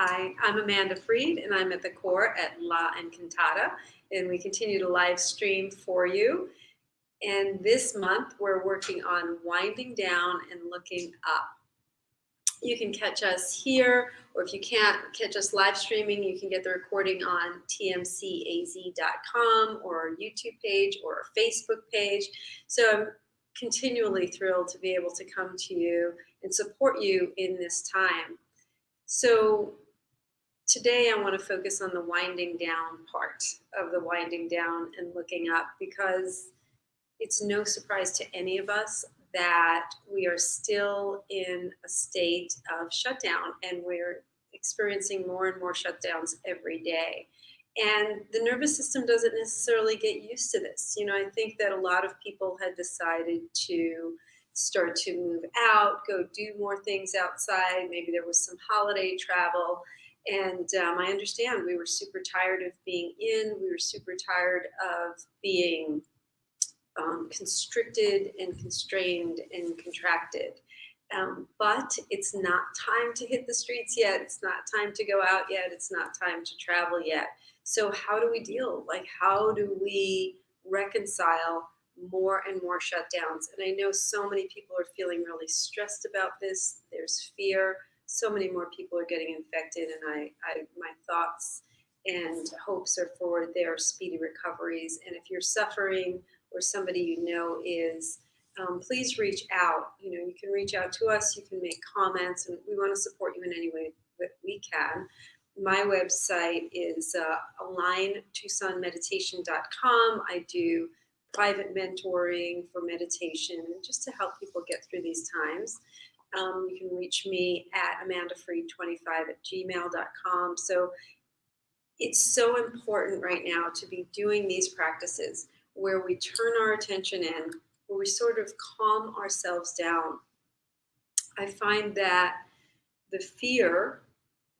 Hi, I'm Amanda Freed, and I'm at the core at La Encantada, and we continue to live stream for you. And this month, we're working on winding down and looking up. You can catch us here, or if you can't catch us live streaming, you can get the recording on tmcaz.com or our YouTube page or our Facebook page. So I'm continually thrilled to be able to come to you and support you in this time. So today, I want to focus on the winding down part of the winding down and looking up because it's no surprise to any of us that we are still in a state of shutdown and we're experiencing more and more shutdowns every day. And the nervous system doesn't necessarily get used to this. I think that a lot of people had decided to start to move out, go do more things outside. Maybe there was some holiday travel. And I understand we were super tired of being in, we were super tired of being constricted and constrained and contracted. But it's not time to hit the streets yet. It's not time to go out yet. It's not time to travel yet. So, how do we deal? How do we reconcile more and more shutdowns? And I know so many people are feeling really stressed about this. There's fear. So many more people are getting infected, and my thoughts and hopes are for their speedy recoveries. And if you're suffering, or somebody you know is, please reach out. You can reach out to us, you can make comments, and we want to support you in any way that we can. My website is aligntucsonmeditation.com. I do private mentoring for meditation and just to help people get through these times. You can reach me at amandafreed25@gmail.com. So it's so important right now to be doing these practices where we turn our attention in, where we sort of calm ourselves down. I find that the fear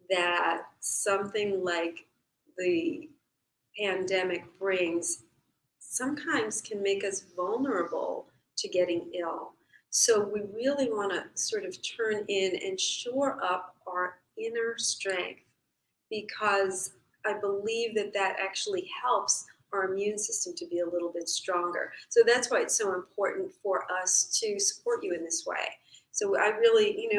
that something like the pandemic brings sometimes can make us vulnerable to getting ill. So we really want to sort of turn in and shore up our inner strength because I believe that that actually helps our immune system to be a little bit stronger. So that's why it's so important for us to support you in this way. So I really,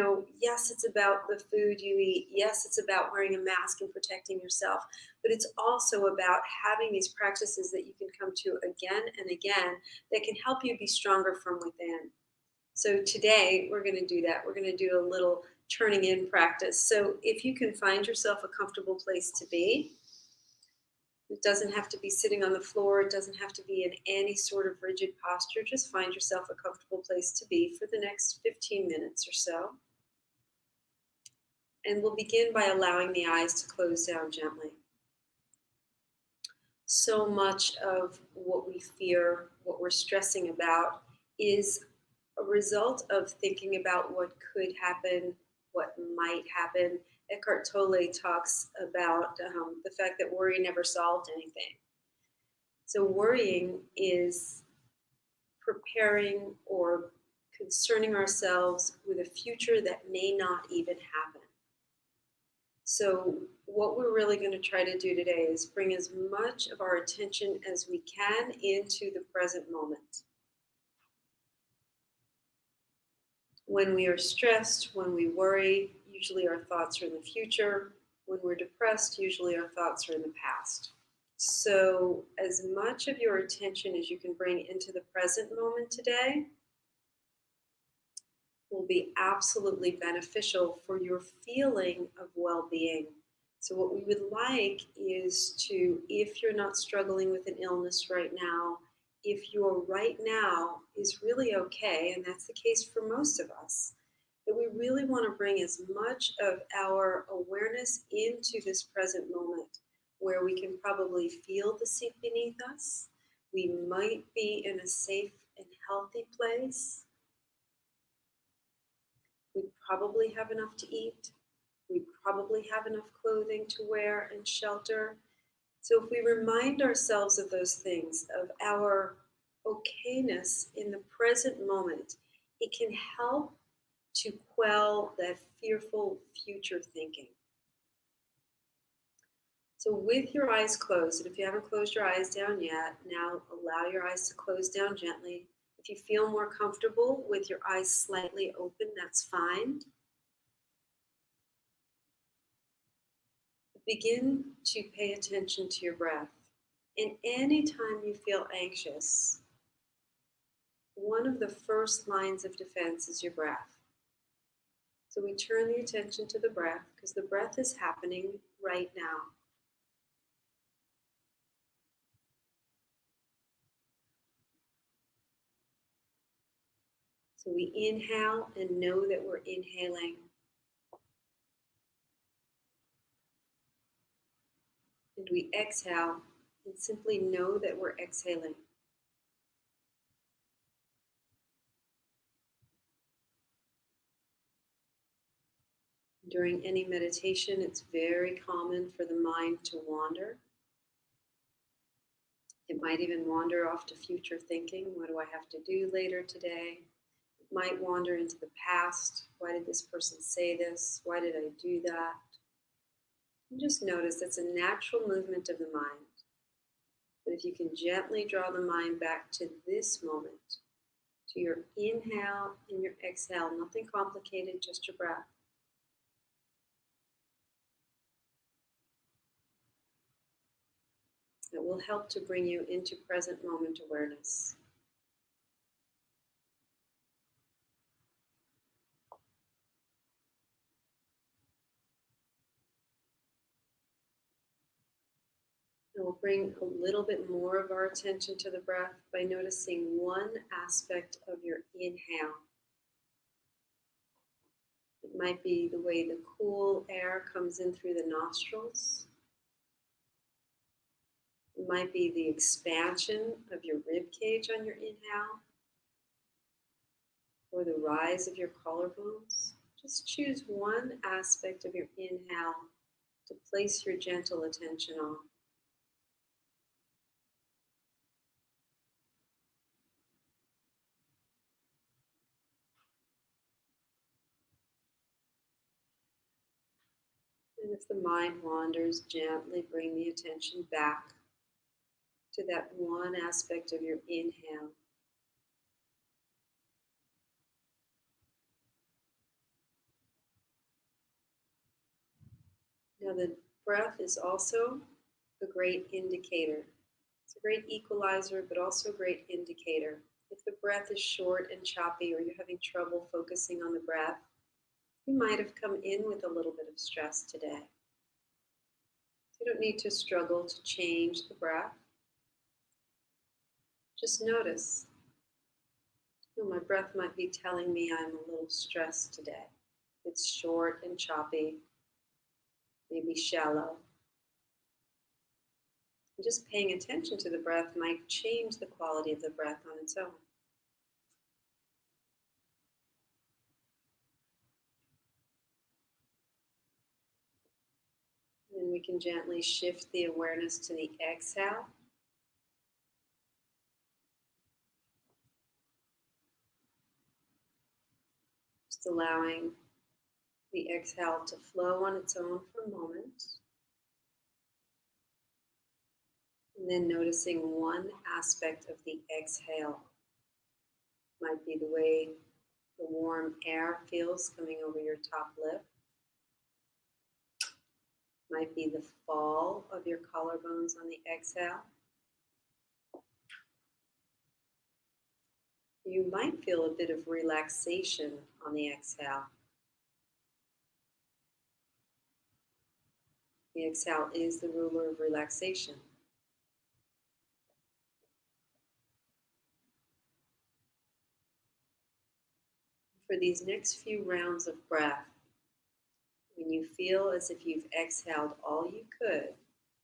yes, it's about the food you eat. Yes, it's about wearing a mask and protecting yourself. But it's also about having these practices that you can come to again and again that can help you be stronger from within. So today we're going to do that. We're going to do a little turning in practice. So if you can find yourself a comfortable place to be, it doesn't have to be sitting on the floor. It doesn't have to be in any sort of rigid posture. Just find yourself a comfortable place to be for the next 15 minutes or so. And we'll begin by allowing the eyes to close down gently. So much of what we fear, what we're stressing about, is a result of thinking about what could happen, what might happen. Eckhart Tolle talks about the fact that worry never solved anything. So worrying is preparing or concerning ourselves with a future that may not even happen. So what we're really going to try to do today is bring as much of our attention as we can into the present moment. When we are stressed, when we worry, usually our thoughts are in the future. When we're depressed, usually our thoughts are in the past. So as much of your attention as you can bring into the present moment today will be absolutely beneficial for your feeling of well-being. So what we would like is to, if you're not struggling with an illness right now, if your right now is really okay, and that's the case for most of us, that we really want to bring as much of our awareness into this present moment where we can probably feel the seat beneath us. We might be in a safe and healthy place. We probably have enough to eat. We probably have enough clothing to wear and shelter. So if we remind ourselves of those things, of our okayness in the present moment, it can help to quell that fearful future thinking. So with your eyes closed, and if you haven't closed your eyes down yet, now allow your eyes to close down gently. If you feel more comfortable with your eyes slightly open, that's fine. Begin to pay attention to your breath. And anytime you feel anxious, one of the first lines of defense is your breath. So we turn the attention to the breath because the breath is happening right now. So we inhale and know that we're inhaling. And we exhale and simply know that we're exhaling. During any meditation, it's very common for the mind to wander. It might even wander off to future thinking. What do I have to do later today? It might wander into the past. Why did this person say this? Why did I do that? And just notice that's a natural movement of the mind. But if you can gently draw the mind back to this moment, to your inhale and your exhale, nothing complicated, just your breath. It will help to bring you into present moment awareness. And we'll bring a little bit more of our attention to the breath by noticing one aspect of your inhale. It might be the way the cool air comes in through the nostrils. It might be the expansion of your rib cage on your inhale, or the rise of your collarbones. Just choose one aspect of your inhale to place your gentle attention on. And if the mind wanders, gently bring the attention back to that one aspect of your inhale. Now, the breath is also a great indicator. It's a great equalizer, but also a great indicator. If the breath is short and choppy, or you're having trouble focusing on the breath, you might have come in with a little bit of stress today. You don't need to struggle to change the breath. Just notice, oh, my breath might be telling me I'm a little stressed today. It's short and choppy, maybe shallow. And just paying attention to the breath might change the quality of the breath on its own. And we can gently shift the awareness to the exhale. Just allowing the exhale to flow on its own for a moment. And then noticing one aspect of the exhale. Might be the way the warm air feels coming over your top lip. Might be the fall of your collarbones on the exhale. You might feel a bit of relaxation on the exhale. The exhale is the ruler of relaxation. For these next few rounds of breath, when you feel as if you've exhaled all you could,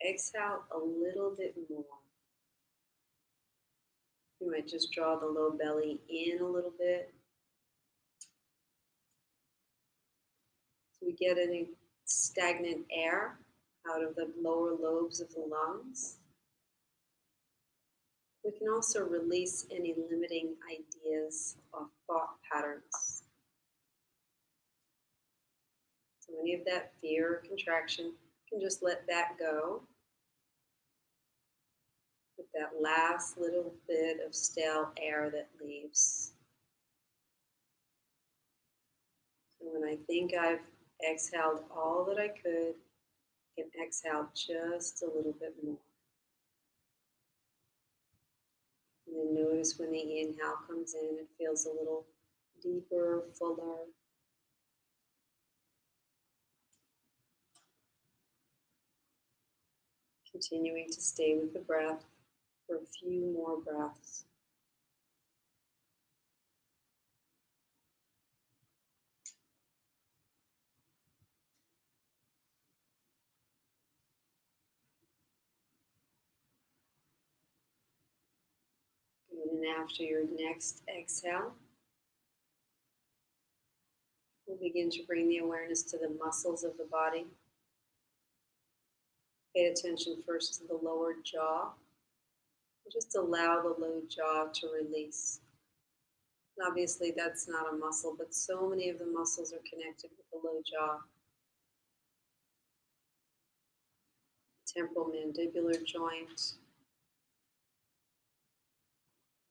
exhale a little bit more. You might just draw the low belly in a little bit. So we get any stagnant air out of the lower lobes of the lungs. We can also release any limiting ideas or thought patterns. So any of that fear or contraction, You can just let that go with that last little bit of stale air that leaves. And when I think I've exhaled all that I could, I can exhale just a little bit more. And then notice when the inhale comes in, it feels a little deeper, fuller. Continuing to stay with the breath for a few more breaths. And then after your next exhale, we'll begin to bring the awareness to the muscles of the body. Pay attention first to the lower jaw. Just allow the low jaw to release. And obviously that's not a muscle, but so many of the muscles are connected with the low jaw. Temporal mandibular joint.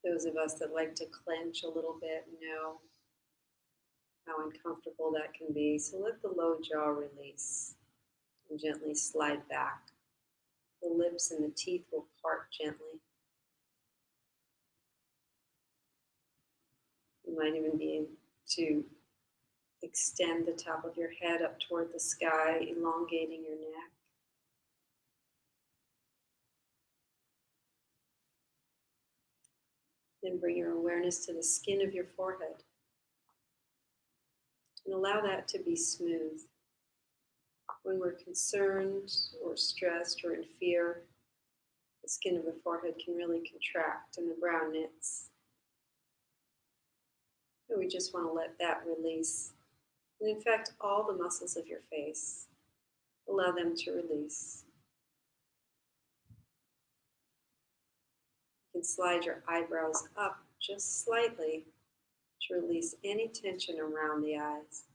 Those of us that like to clench a little bit know how uncomfortable that can be. So let the low jaw release and gently slide back. The lips and the teeth will part gently. You might even be able to extend the top of your head up toward the sky, elongating your neck. Then bring your awareness to the skin of your forehead and allow that to be smooth. When we're concerned or stressed or in fear, the skin of the forehead can really contract and the brow knits. And we just want to let that release. And in fact, all the muscles of your face, allow them to release. You can slide your eyebrows up just slightly to release any tension around the eyes.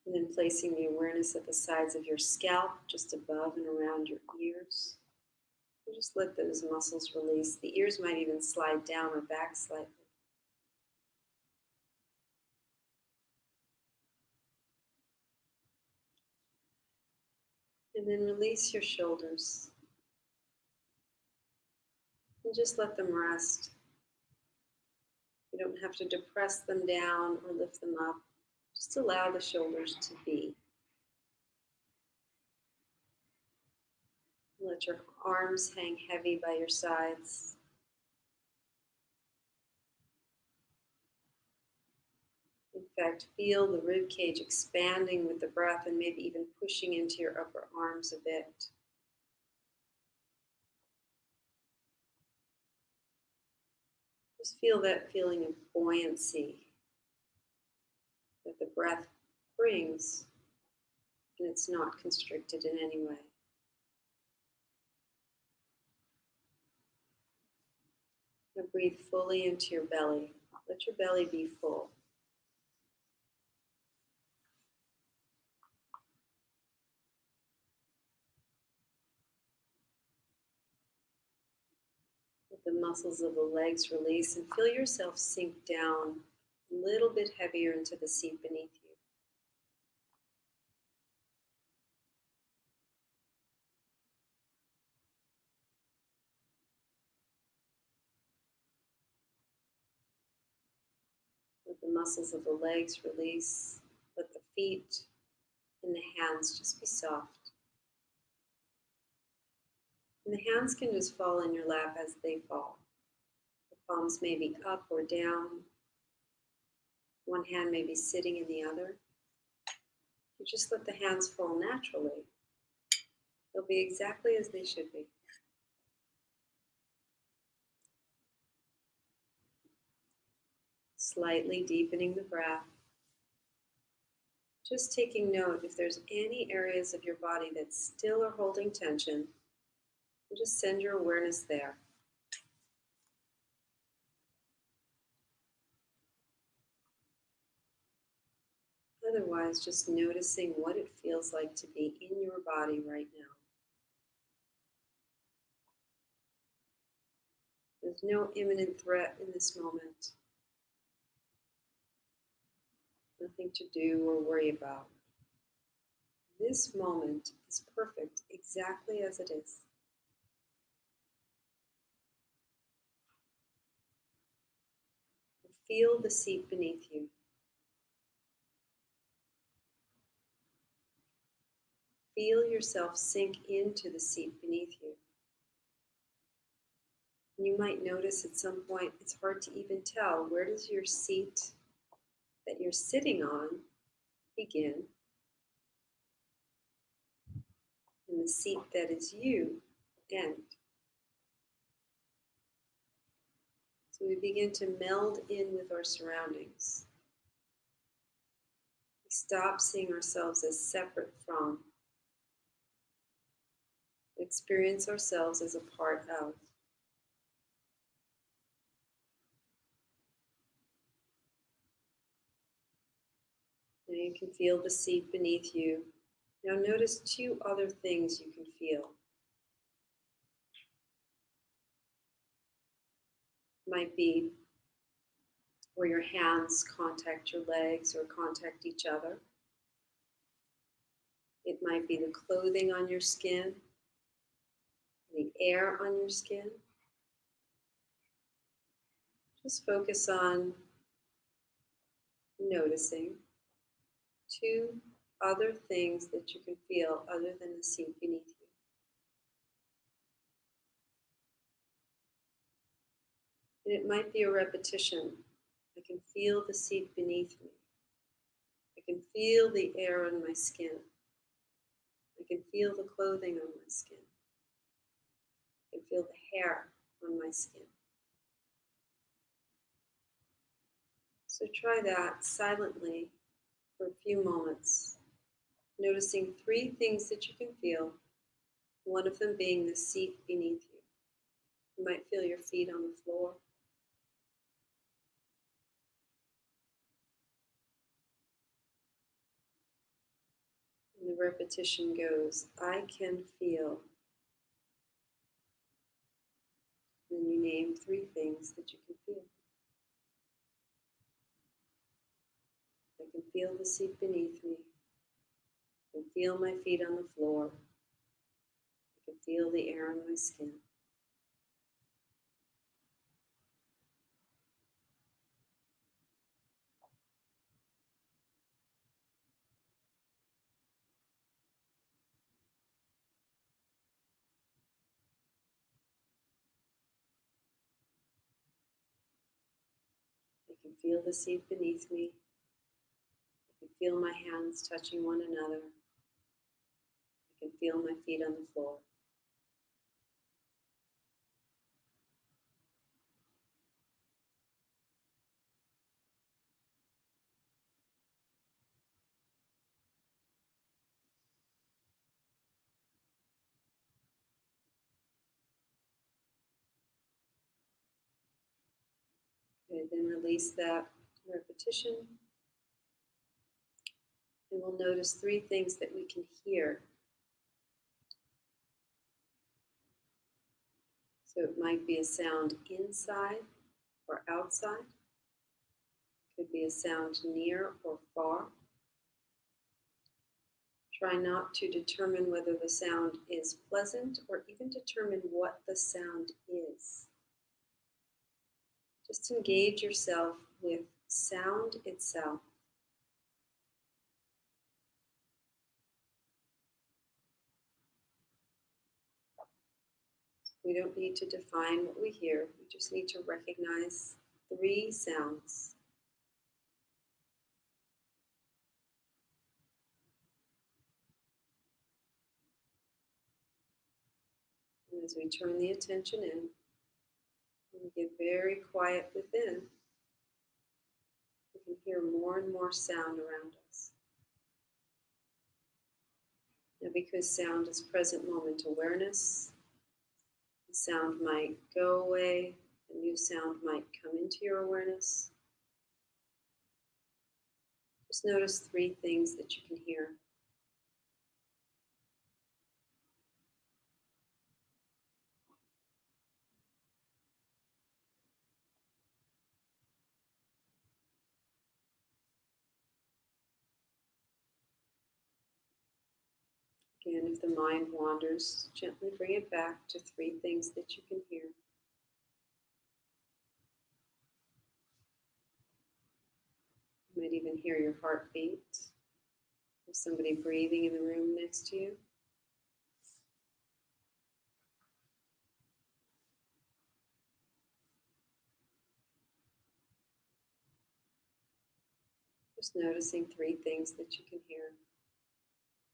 And then placing the awareness at the sides of your scalp, just above and around your ears. And just let those muscles release. The ears might even slide down or back slightly. And then release your shoulders. And just let them rest. You don't have to depress them down or lift them up. Just allow the shoulders to be. Let your arms hang heavy by your sides. In fact, feel the rib cage expanding with the breath and maybe even pushing into your upper arms a bit. Just feel that feeling of buoyancy that the breath brings, and it's not constricted in any way. Now breathe fully into your belly. Let your belly be full. Let the muscles of the legs release and feel yourself sink down a little bit heavier into the seat beneath you. Let the muscles of the legs release. Let the feet and the hands just be soft. And the hands can just fall in your lap as they fall. The palms may be up or down. One hand may be sitting in the other. You just let the hands fall naturally. They'll be exactly as they should be. Slightly deepening the breath. Just taking note if there's any areas of your body that still are holding tension, and just send your awareness there. Otherwise, just noticing what it feels like to be in your body right now. There's no imminent threat in this moment. Nothing to do or worry about. This moment is perfect exactly as it is. Feel the seat beneath you. Feel yourself sink into the seat beneath you. And you might notice at some point it's hard to even tell, where does your seat that you're sitting on begin and the seat that is you end. So we begin to meld in with our surroundings. We stop seeing ourselves as separate from, experience ourselves as a part of. Now you can feel the seat beneath you. Now notice two other things you can feel. Might be where your hands contact your legs or contact each other. It might be the clothing on your skin, the air on your skin. Just focus on noticing two other things that you can feel other than the seat beneath you. And it might be a repetition. I can feel the seat beneath me. I can feel the air on my skin. I can feel the clothing on my skin. I can feel the hair on my skin. So try that silently for a few moments, noticing three things that you can feel, one of them being the seat beneath you. You might feel your feet on the floor. And the repetition goes, I can feel. And then you name three things that you can feel. I can feel the seat beneath me. I can feel my feet on the floor. I can feel the air on my skin. I can feel the seat beneath me. I can feel my hands touching one another. I can feel my feet on the floor. Okay, then release that repetition. And we'll notice three things that we can hear. So it might be a sound inside or outside. It could be a sound near or far. Try not to determine whether the sound is pleasant or even determine what the sound is. Just engage yourself with sound itself. We don't need to define what we hear. We just need to recognize three sounds. And as we turn the attention in, and we get very quiet within, we can hear more and more sound around us. Now, because sound is present moment awareness, the sound might go away, a new sound might come into your awareness. Just notice 3 things that you can hear. Again, if the mind wanders, gently bring it back to 3 things that you can hear. You might even hear your heartbeat or somebody breathing in the room next to you. Just noticing 3 things that you can hear.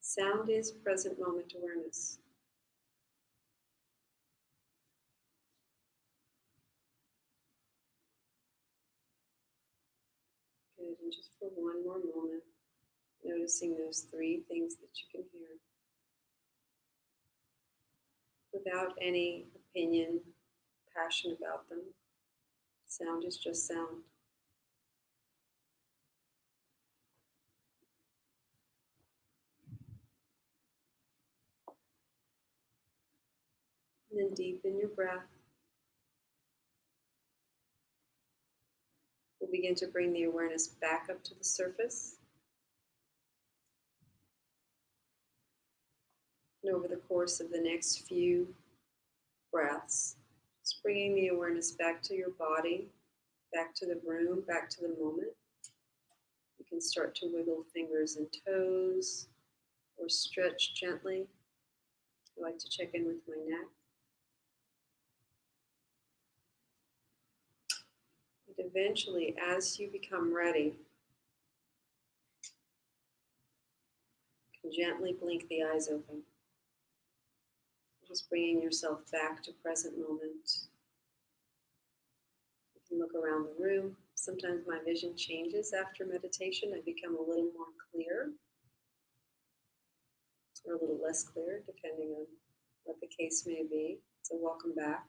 Sound is present moment awareness. Good, and just for one more moment, noticing those 3 things that you can hear without any opinion, passion about them. Sound is just sound. And then deepen your breath. We'll begin to bring the awareness back up to the surface. And over the course of the next few breaths, just bringing the awareness back to your body, back to the room, back to the moment. You can start to wiggle fingers and toes or stretch gently. I like to check in with my neck. And eventually, as you become ready, you can gently blink the eyes open. Just bringing yourself back to present moment. You can look around the room. Sometimes my vision changes after meditation. I become a little more clear or a little less clear, depending on what the case may be. So welcome back.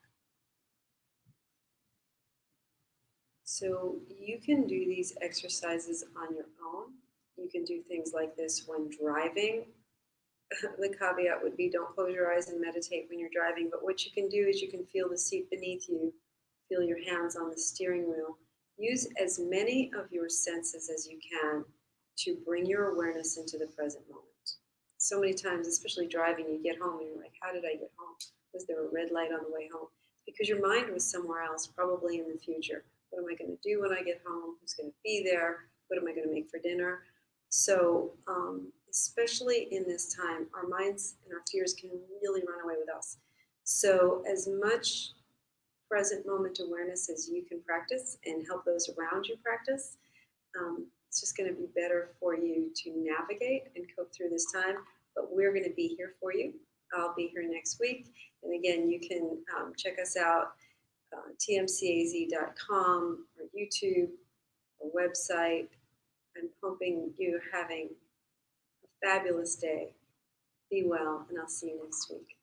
So you can do these exercises on your own. You can do things like this when driving. The caveat would be don't close your eyes and meditate when you're driving, but what you can do is you can feel the seat beneath you, feel your hands on the steering wheel. Use as many of your senses as you can to bring your awareness into the present moment. So many times, especially driving, you get home and you're like, how did I get home? Was there a red light on the way home? Because your mind was somewhere else, probably in the future. What am I going to do when I get home? Who's going to be there? What am I going to make for dinner? So, especially in this time, our minds and our fears can really run away with us. So, as much present moment awareness as you can practice and help those around you practice, it's just going to be better for you to navigate and cope through this time. But we're going to be here for you. I'll be here next week. And again, you can check us out, tmcaz.com, or YouTube, or website. I'm hoping you're having a fabulous day. Be well, and I'll see you next week.